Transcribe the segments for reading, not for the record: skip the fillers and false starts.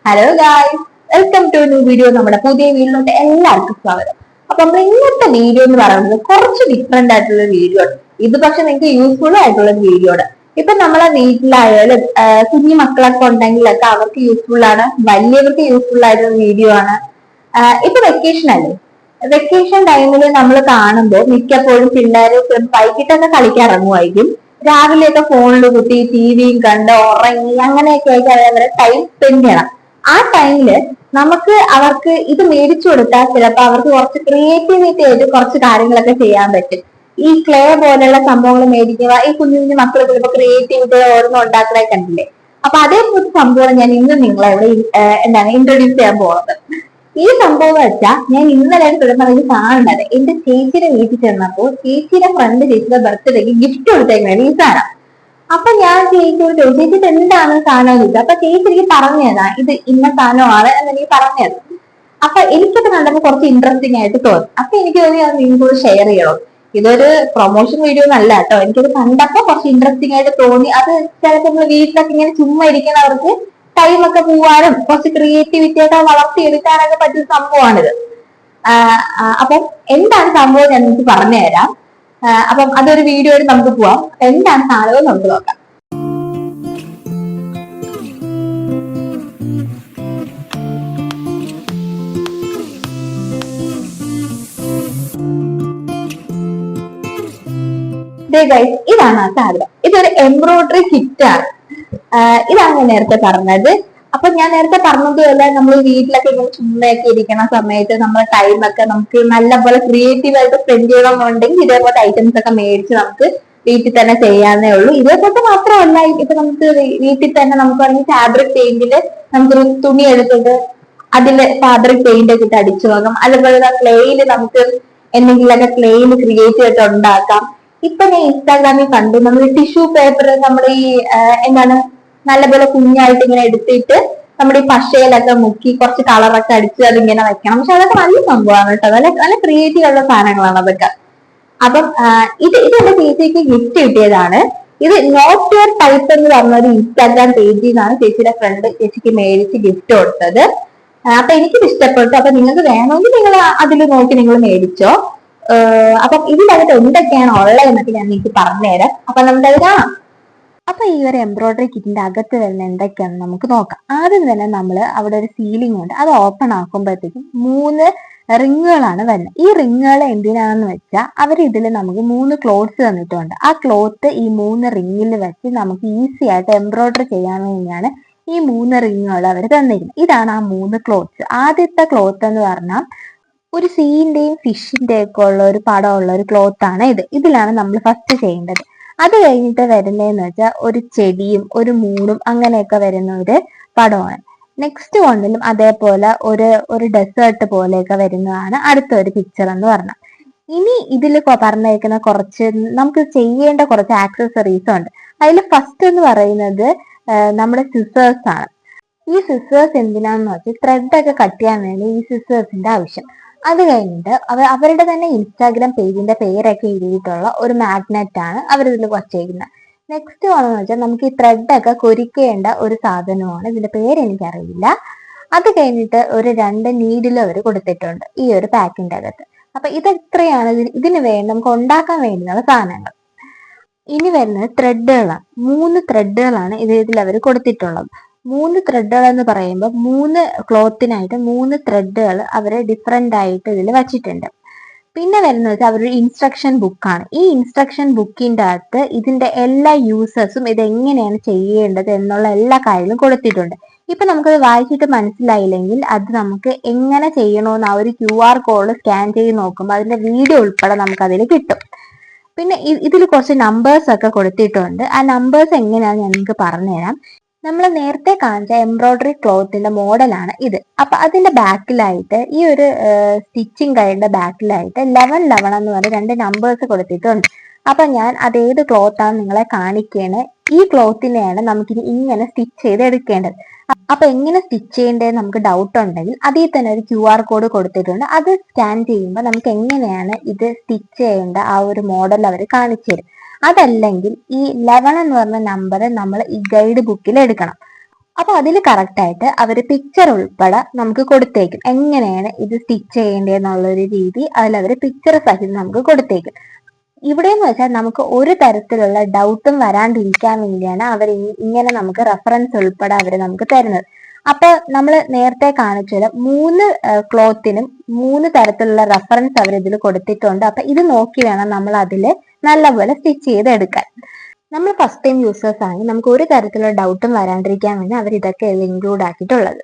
Hello guys, welcome to new video. നമ്മുടെ പുതിയ വീഡിയോയിലോട്ട് എല്ലാവർക്കും സ്വാഗതം. അപ്പൊ നമ്മൾ ഇന്നത്തെ വീഡിയോ എന്ന് പറയുന്നത് കുറച്ച് ഡിഫറെന്റ് ആയിട്ടുള്ള വീഡിയോ ആണ്. ഇത് പക്ഷെ നിങ്ങൾക്ക് യൂസ്ഫുൾ ആയിട്ടുള്ള വീഡിയോ ആണ്. ഇപ്പൊ നമ്മളെ വീട്ടിലായാലും കുഞ്ഞു മക്കളൊക്കെ ഉണ്ടെങ്കിലൊക്കെ അവർക്ക് യൂസ്ഫുൾ ആണ്, വലിയവർക്ക് യൂസ്ഫുൾ ആയിട്ടുള്ള വീഡിയോ ആണ്. ഇപ്പൊ വെക്കേഷൻ അല്ലേ, വെക്കേഷൻ ടൈമിൽ നമ്മൾ കാണുമ്പോൾ മിക്കപ്പോഴും പിള്ളേർ വൈകിട്ടൊക്കെ കളിക്കാൻ ഇറങ്ങുമായിരിക്കും. രാവിലെയൊക്കെ ഫോണിൽ കുത്തി ടിവിയും കണ്ട് ഉറങ്ങി അങ്ങനെയൊക്കെ ആയിട്ട് അവരെ ടൈം സ്പെൻഡ് ചെയ്യണം. ആ ടൈമില് നമുക്ക് അവർക്ക് ഇത് മേടിച്ചു കൊടുത്താൽ ചിലപ്പോൾ അവർക്ക് കുറച്ച് ക്രിയേറ്റിവിറ്റി ആയിട്ട് കുറച്ച് കാര്യങ്ങളൊക്കെ ചെയ്യാൻ പറ്റും. ഈ ക്ലേ പോലെയുള്ള സംഭവങ്ങൾ മേടിക്കുക, ഈ കുഞ്ഞു കുഞ്ഞു മക്കൾ ചിലപ്പോൾ ക്രിയേറ്റിവിറ്റി ഓരോന്നും ഉണ്ടാക്കണേ കണ്ടില്ലേ. അപ്പൊ അതേപോലത്തെ സംഭവം ഞാൻ ഇന്ന് നിങ്ങളെ ഇവിടെ ഇൻട്രൊഡ്യൂസ് ചെയ്യാൻ പോകുന്നത്. ഈ സംഭവം വെച്ചാൽ ഞാൻ ഇന്നലെ കിടന്നത് കാണുന്നത് എന്റെ ചേച്ചിയുടെ വീട്ടിൽ ചെന്നപ്പോൾ ചേച്ചിയുടെ ഫ്രണ്ട് ചേച്ചിയുടെ ബർത്ത്ഡേക്ക് ഗിഫ്റ്റ് കൊടുത്തേക്കുന്നത് ഈ സാധനം. അപ്പൊ ഞാൻ ചേച്ചിയോട് ചോദിച്ചു, ചേച്ചി ഇത് എന്താണ് സാധനം ചോദിച്ചു. അപ്പൊ ചേച്ചി എനിക്ക് പറഞ്ഞതാ ഇത് ഇന്ന സാധനമാണ് എന്ന് എനിക്ക് പറഞ്ഞത്. അപ്പൊ എനിക്കത് കണ്ടപ്പോൾ കുറച്ച് ഇൻട്രസ്റ്റിംഗ് ആയിട്ട് തോന്നി. അപ്പൊ എനിക്ക് തോന്നി അത് നിങ്ങളോട് ഷെയർ ചെയ്യണം. ഇതൊരു പ്രൊമോഷൻ വീഡിയോ ഒന്നല്ല കേട്ടോ, എനിക്കത് കണ്ടപ്പോ കുറച്ച് ഇൻട്രസ്റ്റിംഗ് ആയിട്ട് തോന്നി. അത് ചിലപ്പോൾ നമ്മൾ വീട്ടിലൊക്കെ ഇങ്ങനെ ചുമ്മാ ഇരിക്കുന്നവർക്ക് ടൈമൊക്കെ പോവാനും കുറച്ച് ക്രിയേറ്റിവിറ്റി ഒക്കെ വളർത്തിയെടുക്കാനൊക്കെ പറ്റുന്ന സംഭവമാണിത്. അപ്പം എന്താണ് സംഭവം ഞാൻ നിങ്ങൾക്ക് പറഞ്ഞു തരാം. അപ്പം അതൊരു വീഡിയോ ആയിട്ട് നമുക്ക് പോവാം. എന്താണ് സാധനവും നമുക്ക് നോക്കാം. ഇതാണ് ആ സാധനം. ഇതൊരു എംബ്രോയിഡറി കിറ്റ് ആണ്. ഇതാണ് ഞാൻ നേരത്തെ പറഞ്ഞത്. അപ്പൊ ഞാൻ നേരത്തെ പറഞ്ഞതുപോലെ നമ്മൾ വീട്ടിലൊക്കെ ഇങ്ങനെ ചുമ്മയൊക്കെ ഇരിക്കുന്ന സമയത്ത് നമ്മുടെ ടൈമൊക്കെ നമുക്ക് നല്ലപോലെ ക്രിയേറ്റീവ് ആയിട്ട് സ്പെൻഡ് ചെയ്യണമെന്നുണ്ടെങ്കിൽ ഇതേപോലത്തെ ഐറ്റംസ് ഒക്കെ മേടിച്ച് നമുക്ക് വീട്ടിൽ തന്നെ ചെയ്യാവുന്നേ ഉള്ളൂ. ഇതേപോലത്തെ മാത്രമല്ല, ഇപ്പൊ നമുക്ക് വീട്ടിൽ തന്നെ നമുക്ക് വേണമെങ്കിൽ ഫാബ്രിക് പെയിന്റില് നമുക്കൊരു തുണി എടുത്തിട്ട് അതില് ഫാബ്രിക് പെയിന്റ് ഒക്കെ ഇട്ട് അടിച്ചു നോക്കാം. അതുപോലെ ക്ലേയില് നമുക്ക് എന്തെങ്കിലുമൊക്കെ ക്ലേയില് ക്രിയേറ്റീവ് ആയിട്ട് ഉണ്ടാക്കാം. ഇപ്പൊ ഞാൻ ഇൻസ്റ്റാഗ്രാമിൽ കണ്ടു, നമ്മൾ ടിഷ്യൂ പേപ്പർ നമ്മുടെ ഈ എന്താണ് നല്ലപോലെ കുഞ്ഞായിട്ട് ഇങ്ങനെ എടുത്തിട്ട് നമ്മുടെ ഈ പശയിലൊക്കെ മുക്കി കുറച്ച് കളറൊക്കെ അടിച്ച് അതിങ്ങനെ വെക്കണം. പക്ഷെ അതൊക്കെ നല്ല സംഭവമാണ് കേട്ടോ, നല്ല നല്ല ക്രിയേറ്റീവ് ഉള്ള സാധനങ്ങളാണ് അതൊക്കെ. അപ്പം ഇത് എന്റെ ചേച്ചിക്ക് ഗിഫ്റ്റ് കിട്ടിയതാണ്. ഇത് നോട്ട് യുവർ ടൈപ്പ് എന്ന് പറഞ്ഞ ഒരു ഇൻസ്റ്റാഗ്രാം പേജിൽ നിന്നാണ് ചേച്ചിയുടെ ഫ്രണ്ട് ചേച്ചിക്ക് മേടിച്ച് ഗിഫ്റ്റ് കൊടുത്തത്. അപ്പൊ എനിക്കിത് ഇഷ്ടപ്പെട്ടു. അപ്പൊ നിങ്ങൾക്ക് വേണമെങ്കിൽ നിങ്ങൾ അതിൽ നോക്കി നിങ്ങൾ മേടിച്ചോ. അപ്പം ഇതിനകത്ത് എന്തൊക്കെയാണ് ഉള്ളതെന്നൊക്കെ ഞാൻ നിങ്ങൾക്ക് പറഞ്ഞുതരാം. അപ്പൊ നമുക്കത് കാണാം. അപ്പൊ ഈ ഒരു എംബ്രോയിഡറി കിറ്റിന്റെ അകത്ത് വരുന്ന എന്തൊക്കെയാണെന്ന് നമുക്ക് നോക്കാം. ആദ്യം തന്നെ നമ്മൾ അവിടെ ഒരു സീലിംഗ് ഉണ്ട്, അത് ഓപ്പൺ ആക്കുമ്പോഴത്തേക്കും 3 റിങ്ങുകളാണ് വരുന്നത്. ഈ റിങ്ങുകൾ എന്തിനാണെന്ന് വെച്ചാൽ അവർ ഇതിൽ നമുക്ക് 3 ക്ലോത്ത്സ് തന്നിട്ടുണ്ട്. ആ ക്ലോത്ത് ഈ 3 റിങ്ങിൽ വെച്ച് നമുക്ക് ഈസി ആയിട്ട് എംബ്രോയിഡറി ചെയ്യാൻ വേണ്ടിയാണ് ഈ 3 റിങ്ങുകൾ അവർ തന്നിരിക്കുന്നത്. ഇതാണ് ആ 3 ക്ലോത്ത്സ്. ആദ്യത്തെ ക്ലോത്ത് എന്ന് പറഞ്ഞാൽ ഒരു സീന്റെയും ഫിഷിന്റെയും ഒക്കെ ഉള്ള ഒരു പടമുള്ള ഒരു ക്ലോത്ത് ആണ് ഇത്. ഇതിലാണ് നമ്മൾ ഫസ്റ്റ് ചെയ്യേണ്ടത്. അത് കഴിഞ്ഞിട്ട് വരുന്നതെന്ന് വെച്ചാൽ ഒരു ചെടിയും ഒരു മൂണും അങ്ങനെയൊക്കെ വരുന്ന ഒരു പടമാണ്. നെക്സ്റ്റ് വണ്ണിലും അതേപോലെ ഒരു ഡെസേർട്ട് പോലെയൊക്കെ വരുന്നതാണ് അടുത്തൊരു പിക്ചർ എന്ന് പറഞ്ഞാൽ. ഇനി ഇതിൽ പറഞ്ഞിരിക്കുന്ന കുറച്ച് നമുക്ക് ചെയ്യേണ്ട കുറച്ച് ആക്സസറീസ് ഉണ്ട്. അതിൽ ഫസ്റ്റ് എന്ന് പറയുന്നത് നമ്മുടെ സിസേഴ്സ് ആണ്. ഈ സിസേഴ്സ് എന്തിനാന്ന് വെച്ചാൽ ത്രെഡൊക്കെ കട്ട് ചെയ്യാൻ വേണ്ടി ഈ സിസേഴ്സിന്റെ ആവശ്യം. അത് കഴിഞ്ഞിട്ട് അവരുടെ തന്നെ ഇൻസ്റ്റാഗ്രാം പേജിന്റെ പേരൊക്കെ എഴുതിയിട്ടുള്ള ഒരു മാഗ്നറ്റ് ആണ് അവരിതിൽ വച്ചേക്കുന്നത്. നെക്സ്റ്റ് ആണെന്ന് വെച്ചാൽ നമുക്ക് ഈ ത്രെഡൊക്കെ കൊരിക്കേണ്ട ഒരു സാധനമാണ്, ഇതിന്റെ പേര് എനിക്കറിയില്ല. അത് കഴിഞ്ഞിട്ട് ഒരു 2 നീഡിലും അവർ കൊടുത്തിട്ടുണ്ട് ഈ ഒരു പാക്കിന്റെ അകത്ത്. അപ്പൊ ഇതെത്രയാണ് ഇതിന് വേണ്ടി നമുക്ക് ഉണ്ടാക്കാൻ വേണ്ടിയുള്ള സാധനങ്ങൾ. ഇനി വരുന്നത് ത്രെഡുകളാണ്. 3 ത്രെഡുകളാണ് ഇതിൽ അവർ കൊടുത്തിട്ടുള്ളത്. 3 ത്രെഡുകൾ എന്ന് പറയുമ്പോൾ 3 ക്ലോത്തിനായിട്ട് 3 ത്രെഡുകൾ അവർ ഡിഫറെന്റ് ആയിട്ട് ഇതിൽ വച്ചിട്ടുണ്ട്. പിന്നെ വരുന്നത് വെച്ചാൽ അവരൊരു ഇൻസ്ട്രക്ഷൻ ബുക്കാണ്. ഈ ഇൻസ്ട്രക്ഷൻ ബുക്കിന്റെ അകത്ത് ഇതിന്റെ എല്ലാ യൂസേഴ്സും ഇത് എങ്ങനെയാണ് ചെയ്യേണ്ടത് എന്നുള്ള എല്ലാ കാര്യങ്ങളും കൊടുത്തിട്ടുണ്ട്. ഇപ്പൊ നമുക്കത് വായിച്ചിട്ട് മനസ്സിലായില്ലെങ്കിൽ അത് നമുക്ക് എങ്ങനെ ചെയ്യണമെന്ന് ആ ഒരു QR കോഡ് സ്കാൻ ചെയ്ത് നോക്കുമ്പോൾ അതിന്റെ വീഡിയോ ഉൾപ്പെടെ നമുക്ക് അതിൽ കിട്ടും. പിന്നെ ഇതിൽ കുറച്ച് നമ്പേഴ്സ് ഒക്കെ കൊടുത്തിട്ടുണ്ട്. ആ നമ്പേഴ്സ് എങ്ങനെയാണെന്ന് ഞാൻ നിങ്ങൾക്ക് പറഞ്ഞുതരാം. നമ്മൾ നേരത്തെ കാണിച്ച എംബ്രോയിഡറി ക്ലോത്തിന്റെ മോഡലാണ് ഇത്. അപ്പൊ അതിന്റെ ബാക്കിലായിട്ട് ഈ ഒരു സ്റ്റിച്ചിങ് ഗൈഡിന്റെ ബാക്കിലായിട്ട് 1111 എന്ന് പറഞ്ഞ 2 നമ്പേഴ്സ് കൊടുത്തിട്ടുണ്ട്. അപ്പൊ ഞാൻ അതേത് ക്ലോത്ത് ആണ് നിങ്ങളെ കാണിക്കേണ്ടത്. ഈ ക്ലോത്തിനെയാണ് നമുക്കിനി ഇങ്ങനെ സ്റ്റിച്ച് ചെയ്ത് എടുക്കേണ്ടത്. അപ്പൊ എങ്ങനെ സ്റ്റിച്ച് ചെയ്യേണ്ടതെന്ന് നമുക്ക് ഡൗട്ട് ഉണ്ടെങ്കിൽ അതിൽ തന്നെ ഒരു QR കോഡ് കൊടുത്തിട്ടുണ്ട്. അത് സ്കാൻ ചെയ്യുമ്പോൾ നമുക്ക് എങ്ങനെയാണ് ഇത് സ്റ്റിച്ച് ചെയ്യേണ്ട ആ ഒരു മോഡൽ അവർ കാണിച്ചു തരും. അതല്ലെങ്കിൽ ഈ 11 എന്ന് പറഞ്ഞ നമ്പർ നമ്മൾ ഈ ഗൈഡ് ബുക്കിൽ എടുക്കണം. അപ്പൊ അതിൽ കറക്റ്റ് ആയിട്ട് അവര് പിക്ചർ ഉൾപ്പെടെ നമുക്ക് കൊടുത്തേക്കും, എങ്ങനെയാണ് ഇത് സ്റ്റിച്ച് ചെയ്യേണ്ടതെന്നുള്ളൊരു രീതി അതിൽ അവര് പിക്ചർ സഹിതം നമുക്ക് കൊടുത്തേക്കും. ഇവിടെ എന്ന് വെച്ചാൽ നമുക്ക് ഒരു തരത്തിലുള്ള ഡൗട്ടും വരാണ്ടിരിക്കാൻ വേണ്ടിയാണ് അവർ ഇങ്ങനെ നമുക്ക് റെഫറൻസ് ഉൾപ്പെടെ അവർ നമുക്ക് തരുന്നത്. അപ്പൊ നമ്മൾ നേരത്തെ കാണിച്ചത് 3 ക്ലോത്തിനും 3 തരത്തിലുള്ള റെഫറൻസ് അവർ ഇതിൽ കൊടുത്തിട്ടുണ്ട്. അപ്പൊ ഇത് നോക്കി വേണം നമ്മൾ അതിൽ നല്ലപോലെ സ്റ്റിച്ച് ചെയ്തെടുക്കാൻ. നമ്മൾ ഫസ്റ്റ് ടൈം യൂസേഴ്സ് ആണെങ്കിൽ നമുക്ക് ഒരു തരത്തിലുള്ള ഡൗട്ടും വരാണ്ടിരിക്കാൻ വേണ്ടി അവർ ഇതൊക്കെ ഇൻക്ലൂഡ് ആക്കിയിട്ടുള്ളത്.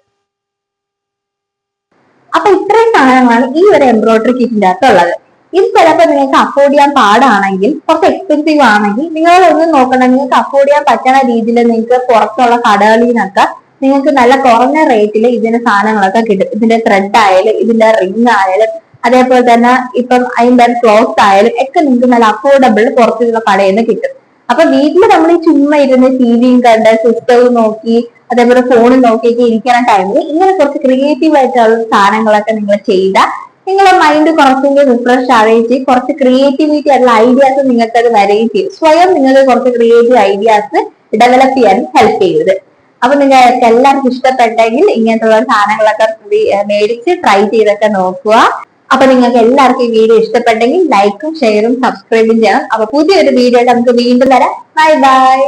അപ്പൊ ഇത്രയും സാധനങ്ങളാണ് ഈ ഒരു എംബ്രോയിഡറി കിറ്റിന്റെ അകത്തുള്ളത്. ഇത് ചിലപ്പോൾ നിങ്ങൾക്ക് അഫോർഡ് ചെയ്യാൻ പാടാണെങ്കിൽ, കുറച്ച് എക്സ്പെൻസീവ് ആണെങ്കിൽ നിങ്ങൾ ഒന്നും നോക്കണം. നിങ്ങൾക്ക് അഫോർഡ് ചെയ്യാൻ പറ്റുന്ന രീതിയിൽ നിങ്ങൾക്ക് പുറത്തുള്ള കടകളിൽ നിന്നൊക്കെ നിങ്ങൾക്ക് നല്ല കുറഞ്ഞ റേറ്റിൽ ഇതിന്റെ സാധനങ്ങളൊക്കെ കിട്ടും. ഇതിന്റെ ത്രെഡ് ആയാലും ഇതിന്റെ റിംഗ് ആയാലും അതേപോലെ തന്നെ ഇപ്പം അതിന്റെ ക്ലോത്ത് ആയാലും ഒക്കെ നിങ്ങൾക്ക് നല്ല അഫോർഡബിൾ പുറത്തുള്ള കടയിൽ നിന്ന് കിട്ടും. അപ്പൊ വീട്ടിൽ നമ്മൾ ഈ ചുമ്മാ ഇരുന്ന് ടിവിയും കണ്ട് പുസ്തകവും നോക്കി അതേപോലെ ഫോണും നോക്കിയൊക്കെ ഇരിക്കുന്ന ടൈമിൽ ഇങ്ങനെ കുറച്ച് ക്രിയേറ്റീവ് ആയിട്ടുള്ള സാധനങ്ങളൊക്കെ നിങ്ങൾ ചെയ്താൽ നിങ്ങളുടെ മൈൻഡ് കുറച്ചുകൂടി റിഫ്രഷ് ആവുകയും ചെയ്യും. കുറച്ച് ക്രിയേറ്റിവിറ്റി ആയിട്ടുള്ള ഐഡിയാസ് നിങ്ങൾക്ക് അത് വരികയും ചെയ്യും. സ്വയം നിങ്ങൾക്ക് കുറച്ച് ക്രിയേറ്റീവ് ഐഡിയാസ് ഡെവലപ്പ് ചെയ്യാൻ ഹെൽപ്പ് ചെയ്തത്. അപ്പൊ നിങ്ങൾക്ക് എല്ലാവർക്കും ഇഷ്ടപ്പെട്ടെങ്കിൽ ഇങ്ങനത്തുള്ള സാധനങ്ങളൊക്കെ മേടിച്ച് ട്രൈ ചെയ്തൊക്കെ നോക്കുക. അപ്പൊ നിങ്ങൾക്ക് എല്ലാവർക്കും ഈ വീഡിയോ ഇഷ്ടപ്പെട്ടെങ്കിൽ ലൈക്കും ഷെയറും സബ്സ്ക്രൈബും ചെയ്യണം. അപ്പൊ പുതിയൊരു വീഡിയോ നമുക്ക് വീണ്ടും വരാം. Bye bye.